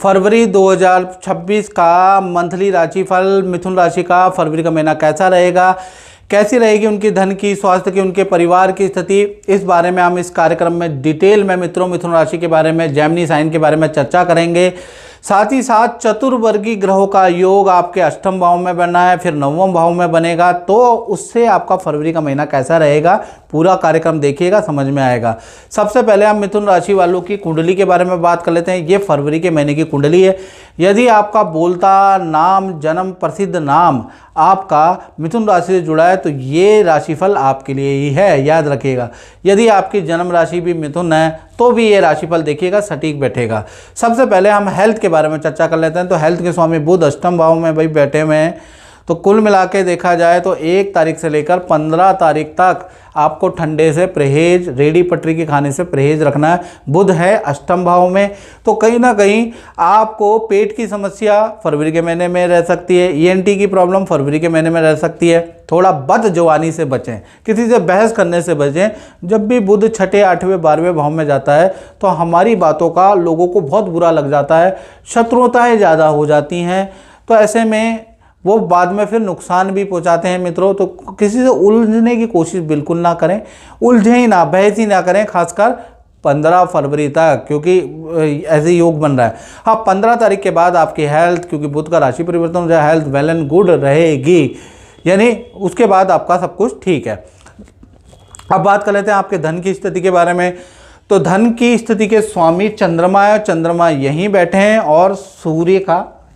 फरवरी 2026 का मंथली राशिफल मिथुन राशि का फरवरी का महीना कैसा रहेगा, कैसी रहेगी उनकी धन की, स्वास्थ्य की, उनके परिवार की स्थिति, इस बारे में हम इस कार्यक्रम में डिटेल में मित्रों मिथुन राशि के बारे में, जेमिनी साइन के बारे में चर्चा करेंगे। साथ ही साथ चतुर्वर्गी ग्रहों का योग आपके अष्टम भाव में बना है, फिर नवम भाव में बनेगा, तो उससे आपका फरवरी का महीना कैसा रहेगा, पूरा कार्यक्रम देखिएगा, समझ में आएगा। सबसे पहले हम मिथुन राशि वालों की कुंडली के बारे में बात कर लेते हैं। ये फरवरी के महीने की कुंडली है। यदि आपका बोलता नाम, जन्म प्रसिद्ध नाम आपका मिथुन राशि से जुड़ा है तो ये राशिफल आपके लिए ही है, याद रखिएगा। यदि आपकी जन्म राशि भी मिथुन है तो भी ये राशिफल देखिएगा, सटीक बैठेगा। सबसे पहले हम हेल्थ के बारे में चर्चा कर लेते हैं। तो हेल्थ के स्वामी बुध अष्टम भाव में भाई बैठे हुए हैं। तो कुल मिला के देखा जाए तो 1 तारीख से लेकर 15 तारीख तक आपको ठंडे से परहेज, रेडी पटरी के खाने से परहेज रखना है। बुध है अष्टम भाव में, तो कहीं ना कहीं आपको पेट की समस्या फरवरी के महीने में रह सकती है, ईएनटी की प्रॉब्लम फरवरी के महीने में रह सकती है। थोड़ा बदजवानी से बचें, किसी से बहस करने से बचें। जब भी बुध छठे, 8वें, 12वें भाव में जाता है तो हमारी बातों का लोगों को बहुत बुरा लग जाता है, शत्रुताएँ ज़्यादा हो जाती हैं। तो ऐसे में वो बाद में फिर नुकसान भी पहुंचाते हैं मित्रों। तो किसी से उलझने की कोशिश बिल्कुल ना करें, उलझे ही ना, बहस ही ना करें, खासकर 15 फरवरी तक, क्योंकि ऐसे योग बन रहा है। हाँ, 15 तारीख के बाद आपकी हेल्थ, क्योंकि बुध का राशि परिवर्तन हो जाए, हेल्थ वेल एंड गुड रहेगी, यानी उसके बाद आपका सब कुछ ठीक है। अब बात कर लेते हैं आपके धन की स्थिति के बारे में। तो धन की स्थिति के स्वामी चंद्रमा है, चंद्रमा यहीं बैठे हैं और सूर्य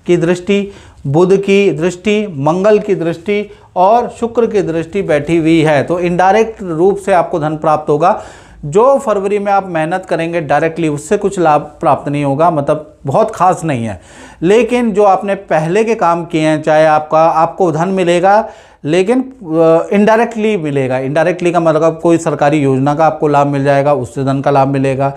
की दृष्टि, बुध की दृष्टि, मंगल की दृष्टि और शुक्र की दृष्टि बैठी हुई है। तो इनडायरेक्ट रूप से आपको धन प्राप्त होगा। जो फरवरी में आप मेहनत करेंगे डायरेक्टली, उससे कुछ लाभ प्राप्त नहीं होगा, मतलब बहुत खास नहीं है। लेकिन जो आपने पहले के काम किए हैं, चाहे आपको धन मिलेगा, लेकिन इनडायरेक्टली मिलेगा। इनडायरेक्टली का मतलब कोई सरकारी योजना का आपको लाभ मिल जाएगा, उससे धन का लाभ मिलेगा।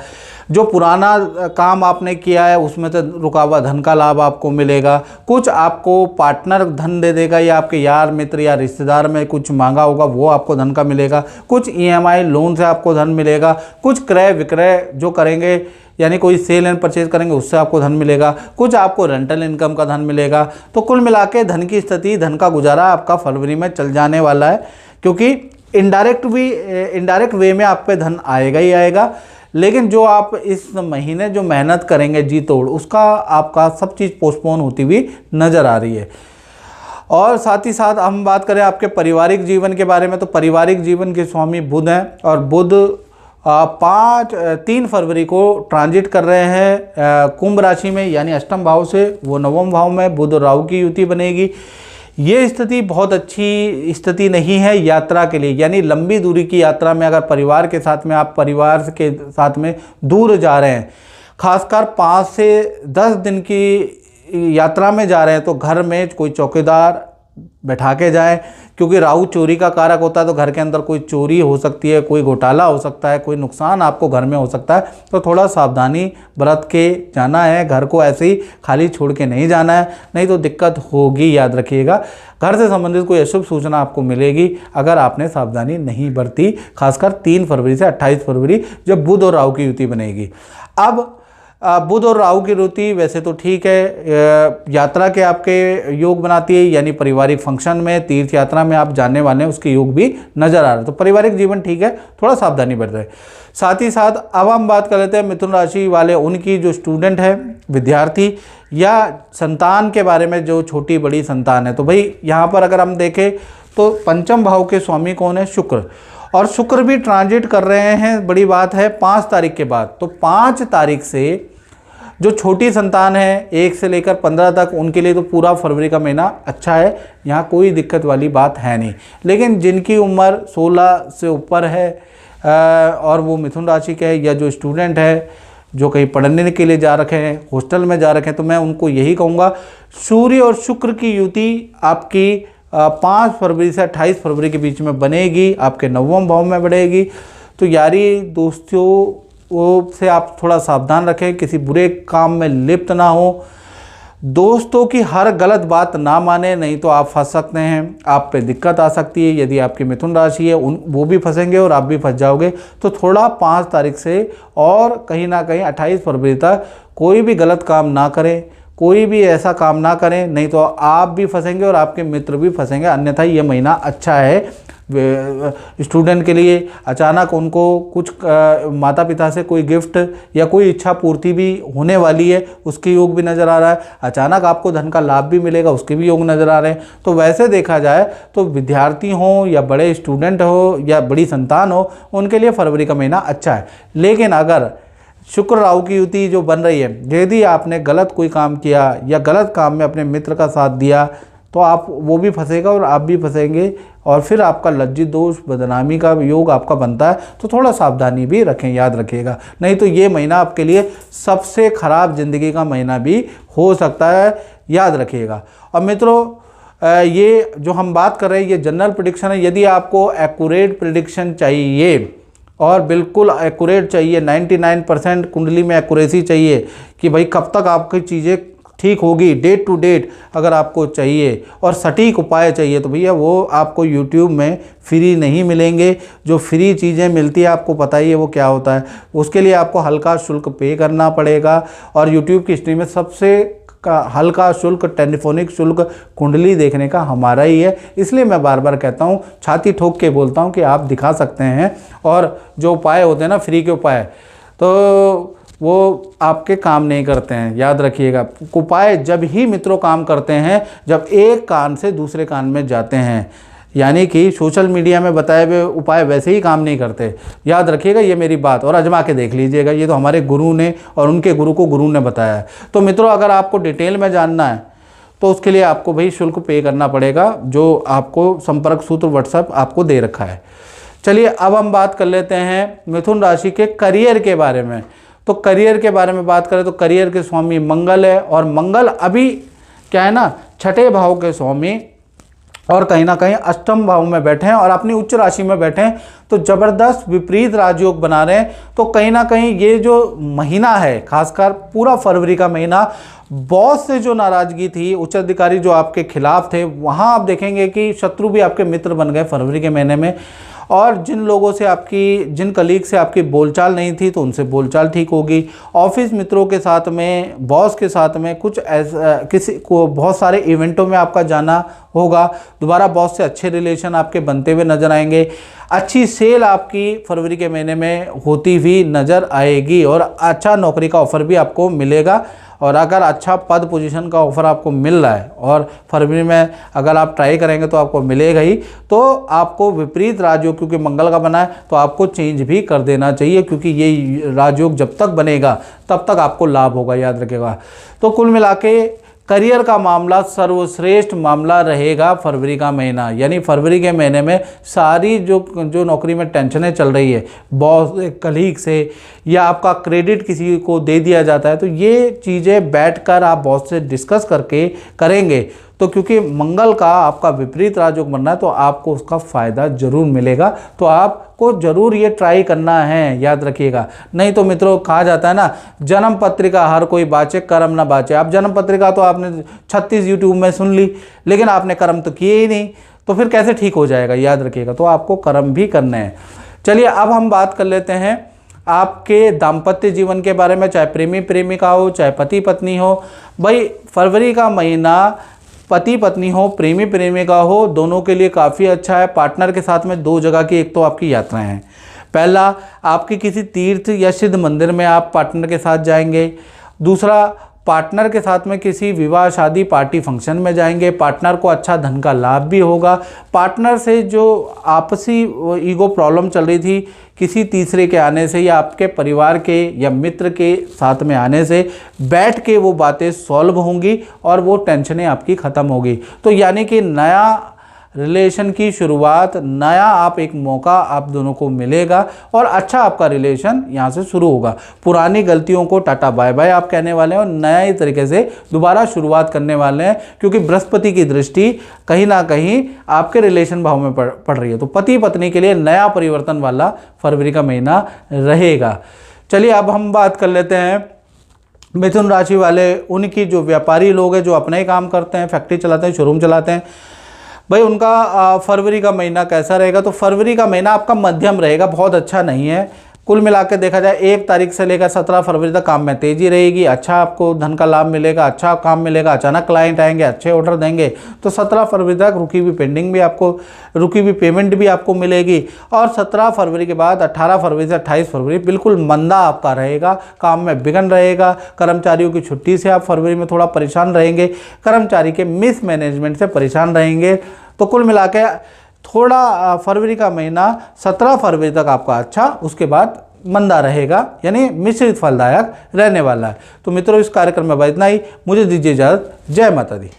जो पुराना काम आपने किया है उसमें से रुका हुआ धन का लाभ आपको मिलेगा। कुछ आपको पार्टनर धन दे देगा, या आपके यार मित्र या रिश्तेदार में कुछ मांगा होगा वो आपको धन का मिलेगा। कुछ ईएमआई लोन से आपको धन मिलेगा। कुछ क्रय विक्रय जो करेंगे, यानी कोई सेल एंड परचेज करेंगे, उससे आपको धन मिलेगा। कुछ आपको रेंटल इनकम का धन मिलेगा। तो कुल मिला के धन की स्थिति, धन का गुजारा आपका फरवरी में चल जाने वाला है, क्योंकि इनडायरेक्ट वे में आप पे धन आएगा ही आएगा। लेकिन जो आप इस महीने जो मेहनत करेंगे जी तोड़, उसका आपका सब चीज़ पोस्टपोन होती हुई नज़र आ रही है। और साथ ही साथ हम बात करें आपके पारिवारिक जीवन के बारे में। तो पारिवारिक जीवन के स्वामी बुध हैं और बुध 3 फरवरी को ट्रांजिट कर रहे हैं कुंभ राशि में, यानी अष्टम भाव से वो नवम भाव में बुध और राहु की युति बनेगी। ये स्थिति बहुत अच्छी स्थिति नहीं है यात्रा के लिए, यानी लंबी दूरी की यात्रा में अगर परिवार के साथ में, आप परिवार के साथ में दूर जा रहे हैं, खासकर 5 से 10 दिन की यात्रा में जा रहे हैं, तो घर में कोई चौकीदार बैठा के जाएं, क्योंकि राहु चोरी का कारक होता है। तो घर के अंदर कोई चोरी हो सकती है, कोई घोटाला हो सकता है, कोई नुकसान आपको घर में हो सकता है। तो थोड़ा सावधानी बरत के जाना है, घर को ऐसे ही खाली छोड़ के नहीं जाना है, नहीं तो दिक्कत होगी, याद रखिएगा। घर से संबंधित कोई अशुभ सूचना आपको मिलेगी अगर आपने सावधानी नहीं बरती, खासकर 3 फरवरी से 28 फरवरी जब बुध और राहु की युति बनेगी। अब बुध और राहु की युति वैसे तो ठीक है, यात्रा के आपके योग बनाती है, यानी पारिवारिक फंक्शन में, तीर्थ यात्रा में आप जाने वाले हैं, उसके योग भी नजर आ रहा है। तो पारिवारिक जीवन ठीक है, थोड़ा सावधानी बरतें। साथ ही साथ अब हम बात कर लेते हैं मिथुन राशि वाले उनकी जो स्टूडेंट है, विद्यार्थी या संतान के बारे में, जो छोटी बड़ी संतान है। तो भाई यहाँ पर अगर हम देखें तो पंचम भाव के स्वामी कौन है? शुक्र। और शुक्र भी ट्रांजिट कर रहे हैं, बड़ी बात है, 5 तारीख के बाद। तो 5 तारीख से जो छोटी संतान है 1 से लेकर 15 तक, उनके लिए तो पूरा फरवरी का महीना अच्छा है, यहाँ कोई दिक्कत वाली बात है नहीं। लेकिन जिनकी उम्र 16 से ऊपर है और वो मिथुन राशि के है, या जो स्टूडेंट है जो कहीं पढ़ने के लिए जा रखे हैं, हॉस्टल में जा रखे हैं, तो मैं उनको यही कहूँगा, सूर्य और शुक्र की युति आपकी 5 फरवरी से 28 फरवरी के बीच में बनेगी, आपके नवम भाव में बढ़ेगी। तो यारी दोस्तों वो से आप थोड़ा सावधान रखें, किसी बुरे काम में लिप्त ना हो, दोस्तों की हर गलत बात ना माने, नहीं तो आप फंस सकते हैं, आप पे दिक्कत आ सकती है। यदि आपकी मिथुन राशि है वो भी फंसेंगे और आप भी फंस जाओगे। तो थोड़ा 5 तारीख से और कहीं ना कहीं 28 फरवरी तक कोई भी गलत काम ना करें, कोई भी ऐसा काम ना करें, नहीं तो आप भी फंसेंगे और आपके मित्र भी फंसेंगे। अन्यथा ये महीना अच्छा है स्टूडेंट के लिए। अचानक उनको कुछ माता पिता से कोई गिफ्ट या कोई इच्छा पूर्ति भी होने वाली है, उसके योग भी नज़र आ रहा है। अचानक आपको धन का लाभ भी मिलेगा, उसके भी योग नज़र आ रहे हैं। तो वैसे देखा जाए तो विद्यार्थी हों या बड़े स्टूडेंट हो या बड़ी संतान हो, उनके लिए फरवरी का महीना अच्छा है। लेकिन अगर शुक्र राहु की युति जो बन रही है, यदि आपने गलत कोई काम किया या गलत काम में अपने मित्र का साथ दिया तो आप वो भी फंसेगा और आप भी फंसेंगे, और फिर आपका लज्जित दोष बदनामी का योग आपका बनता है। तो थोड़ा सावधानी भी रखें, याद रखिएगा, नहीं तो ये महीना आपके लिए सबसे खराब ज़िंदगी का महीना भी हो सकता है, याद रखिएगा। और मित्रों ये जो हम बात कर रहे हैं ये जनरल प्रेडिक्शन है। यदि आपको एक्यूरेट प्रेडिक्शन चाहिए और बिल्कुल एक्यूरेट चाहिए, 99% कुंडली में एक्यूरेसी चाहिए कि भाई कब तक आपकी चीज़ें ठीक होगी, डेट टू डेट अगर आपको चाहिए और सटीक उपाय चाहिए, तो भैया वो आपको YouTube में फ्री नहीं मिलेंगे। जो फ्री चीज़ें मिलती है आपको पता ही है वो क्या होता है, उसके लिए आपको हल्का शुल्क पे करना पड़ेगा। और YouTube की हिस्ट्री में सबसे हल्का शुल्क, टेलीफोनिक शुल्क कुंडली देखने का हमारा ही है। इसलिए मैं बार बार कहता हूँ, छाती ठोक के बोलता हूँ कि आप दिखा सकते हैं, और जो उपाय होते हैं ना फ्री के उपाय, तो वो आपके काम नहीं करते हैं, याद रखिएगा। उपाय जब ही मित्रों काम करते हैं जब एक कान से दूसरे कान में जाते हैं, यानी कि सोशल मीडिया में बताए हुए उपाय वैसे ही काम नहीं करते, याद रखिएगा ये मेरी बात, और आजमा के देख लीजिएगा। ये तो हमारे गुरु ने और उनके गुरु को गुरु ने बताया है। तो मित्रों अगर आपको डिटेल में जानना है तो उसके लिए आपको भाई शुल्क पे करना पड़ेगा, जो आपको संपर्क सूत्र व्हाट्सएप आपको दे रखा है। चलिए अब हम बात कर लेते हैं मिथुन राशि के करियर के बारे में। तो करियर के बारे में बात करें तो करियर के स्वामी मंगल है, और मंगल अभी क्या है ना, छठे भाव के स्वामी और कहीं ना कहीं अष्टम भाव में बैठे हैं और अपनी उच्च राशि में बैठे हैं। तो ज़बरदस्त विपरीत राजयोग बना रहे हैं। तो कहीं ना कहीं ये जो महीना है, खासकर पूरा फरवरी का महीना, बॉस से जो नाराज़गी थी, उच्च अधिकारी जो आपके खिलाफ थे, वहाँ आप देखेंगे कि शत्रु भी आपके मित्र बन गए फरवरी के महीने में। और जिन लोगों से आपकी, जिन कलीग से आपकी बोलचाल नहीं थी तो उनसे बोलचाल ठीक होगी। ऑफिस मित्रों के साथ में, बॉस के साथ में कुछ ऐसा किसी को बहुत सारे इवेंटों में आपका जाना होगा। दोबारा बॉस से अच्छे रिलेशन आपके बनते हुए नजर आएंगे। अच्छी सेल आपकी फरवरी के महीने में होती हुई नज़र आएगी और अच्छा नौकरी का ऑफ़र भी आपको मिलेगा। और अगर अच्छा पद पोजीशन का ऑफ़र आपको मिल रहा है और फरवरी में अगर आप ट्राई करेंगे तो आपको मिलेगा ही, तो आपको विपरीत राजयोग क्योंकि मंगल का बना है तो आपको चेंज भी कर देना चाहिए, क्योंकि ये राजयोग जब तक बनेगा तब तक आपको लाभ होगा, याद रखिएगा। तो कुल मिला के करियर का मामला सर्वश्रेष्ठ मामला रहेगा फरवरी का महीना। यानी फरवरी के महीने में सारी जो नौकरी में टेंशनें चल रही है, बॉस कलीग से या आपका क्रेडिट किसी को दे दिया जाता है, तो ये चीज़ें बैठकर आप बॉस से डिस्कस करके करेंगे तो क्योंकि मंगल का आपका विपरीत राजयोग बनना है तो आपको उसका फ़ायदा ज़रूर मिलेगा। तो आपको ज़रूर ये ट्राई करना है, याद रखिएगा। नहीं तो मित्रों कहा जाता है ना, जन्म पत्रिका हर कोई बाचे कर्म ना बाचे। आप जन्म पत्रिका तो आपने 36 यूट्यूब में सुन ली, लेकिन आपने कर्म तो किए ही नहीं, तो फिर कैसे ठीक हो जाएगा, याद रखिएगा। तो आपको कर्म भी करने हैं। चलिए अब हम बात कर लेते हैं आपके दाम्पत्य जीवन के बारे में, चाहे प्रेमी प्रेमिका हो, चाहे पति पत्नी हो। भाई फरवरी का महीना पति पत्नी हो, प्रेमी प्रेमिका हो, दोनों के लिए काफ़ी अच्छा है। पार्टनर के साथ में दो जगह की एक तो आपकी यात्राएं हैं। पहला, आपकी किसी तीर्थ या सिद्ध मंदिर में आप पार्टनर के साथ जाएंगे। दूसरा, पार्टनर के साथ में किसी विवाह शादी पार्टी फंक्शन में जाएंगे। पार्टनर को अच्छा धन का लाभ भी होगा। पार्टनर से जो आपसी ईगो प्रॉब्लम चल रही थी, किसी तीसरे के आने से या आपके परिवार के या मित्र के साथ में आने से बैठ के वो बातें सॉल्व होंगी और वो टेंशनें आपकी ख़त्म होगी। तो यानी कि नया रिलेशन की शुरुआत, नया आप एक मौका आप दोनों को मिलेगा और अच्छा आपका रिलेशन यहाँ से शुरू होगा। पुरानी गलतियों को टाटा बाय बाय आप कहने वाले हैं और नए तरीके से दोबारा शुरुआत करने वाले हैं, क्योंकि बृहस्पति की दृष्टि कहीं ना कहीं आपके रिलेशन भाव में पड़ रही है। तो पति पत्नी के लिए नया परिवर्तन वाला फरवरी का महीना रहेगा। चलिए अब हम बात कर लेते हैं मिथुन राशि वाले, उनकी जो व्यापारी लोग हैं, जो अपना ही काम करते हैं, फैक्ट्री चलाते हैं, शोरूम चलाते हैं, भाई उनका फरवरी का महीना कैसा रहेगा। तो फरवरी का महीना आपका मध्यम रहेगा, बहुत अच्छा नहीं है। कुल मिला के देखा जाए 1 तारीख से लेकर 17 फरवरी तक काम में तेजी रहेगी, अच्छा आपको धन का लाभ मिलेगा, अच्छा काम मिलेगा, अचानक क्लाइंट आएंगे, अच्छे ऑर्डर देंगे। तो 17 फरवरी तक रुकी हुई पेमेंट भी आपको मिलेगी। और 17 फरवरी के बाद 18 फरवरी से 28 फरवरी बिल्कुल मंदा आपका रहेगा, काम में विघ्न रहेगा। कर्मचारियों की छुट्टी से आप फरवरी में थोड़ा परेशान रहेंगे, कर्मचारी के मिसमैनेजमेंट से परेशान रहेंगे। तो कुल मिला के थोड़ा फरवरी का महीना 17 फरवरी तक आपका अच्छा, उसके बाद मंदा रहेगा, यानी मिश्रित फलदायक रहने वाला है। तो मित्रों, इस कार्यक्रम में इतना ही। मुझे दीजिए इजाज़त। जय माता दी।